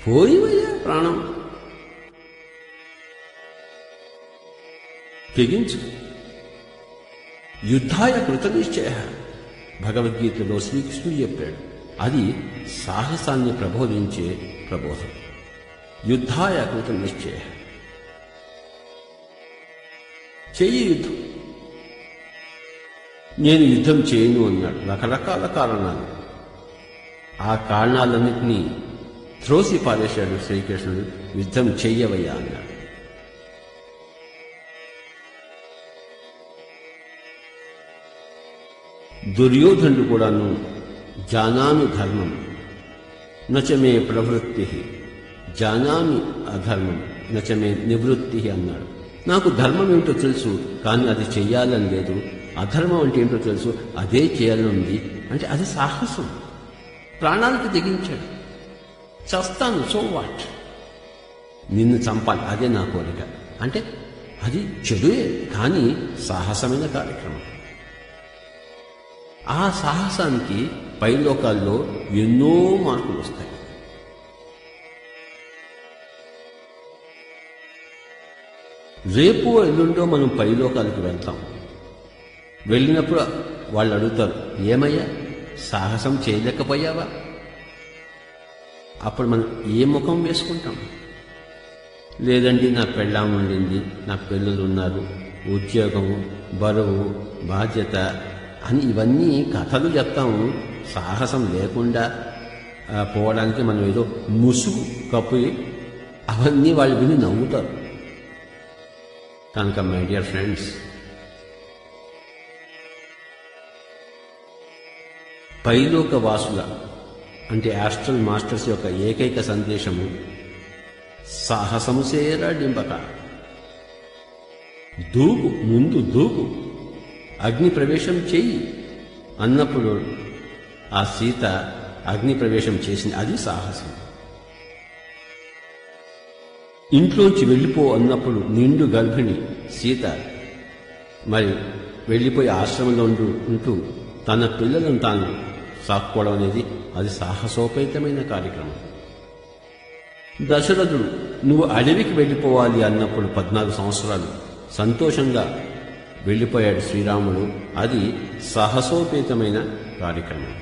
పోయివయ్యా ప్రాణం, తెగించు. యుద్ధాయ కృతనిశ్చయ భగవద్గీతలో శ్రీకృష్ణుడు చెప్పాడు. అది సాహసాన్ని ప్రబోధించే ప్రబోధం. యుద్ధాయ కృతనిశ్చయ, చెయ్యి యుద్ధం. నేను యుద్ధం చేయను అన్నాడు. రకరకాల కారణాలు. ఆ కారణాలన్నింటినీ త్రోసి పారేశాడు శ్రీకృష్ణుడు. యుద్ధం చెయ్యవయ్యా అన్నాడు. దుర్యోధనుడు కూడాను జానామి ధర్మం నచమే ప్రవృత్తి జానామి అధర్మం నచమే నివృత్తి అన్నాడు. నాకు ధర్మం ఏమిటో తెలుసు, కానీ అది చెయ్యాలని లేదు. అధర్మం అంటే ఏంటో తెలుసు, అదే చేయాలని ఉంది. అంటే అది సాహసం. ప్రాణాలకు తెగించాడు. చస్తాను, సో వాట్, నిన్ను చంపాలి, అదే నా కోరిక. అంటే అది చెడుయే, కానీ సాహసమైన కార్యక్రమం. ఆ సాహసానికి పైలోకాల్లో ఎన్నో మార్కులు వస్తాయి. రేపు ఎల్లుండో మనం పైలోకాలకు వెళ్తాం. వెళ్ళినప్పుడు వాళ్ళు అడుగుతారు, ఏమయ్యా సాహసం చేయలేకపోయావా? అప్పుడు మనం ఏ ముఖం వేసుకుంటాం? లేదండి, నా పెళ్ళాం ఉండింది, నా పిల్లలు ఉన్నారు, ఉద్యోగము, బరువు, బాధ్యత అని ఇవన్నీ కథలు చెప్తాము. సాహసం లేకుండా పోవడానికి మనం ఏదో ముసుగు కప్పి అవన్నీ వాళ్ళు విని నవ్వుతారు. కనుక మై డియర్ ఫ్రెండ్స్, పైలోక వాసుల అంటే ఆస్ట్రల్ మాస్టర్స్ యొక్క ఏకైక సందేశము సాహసము సేరా డింబక, దూకు, ముందు దూకు, అగ్ని ప్రవేశం చెయ్యి అన్నప్పుడు ఆ సీత అగ్ని ప్రవేశం చేసింది. అది సాహసం. ఇంట్లోంచి వెళ్ళిపో అన్నప్పుడు నిండు గర్భిణి సీత మరి వెళ్ళిపోయి ఆశ్రమంలో ఉంటూ తన పిల్లలను తాను సాక్కోవడం అనేది అది సాహసోపేతమైన కార్యక్రమం. దశరథుడు నువ్వు అడవికి వెళ్ళిపోవాలి అన్నప్పుడు 14 సంవత్సరాలు సంతోషంగా వెళ్ళిపోయాడు శ్రీరాముడు. అది సాహసోపేతమైన కార్యక్రమం.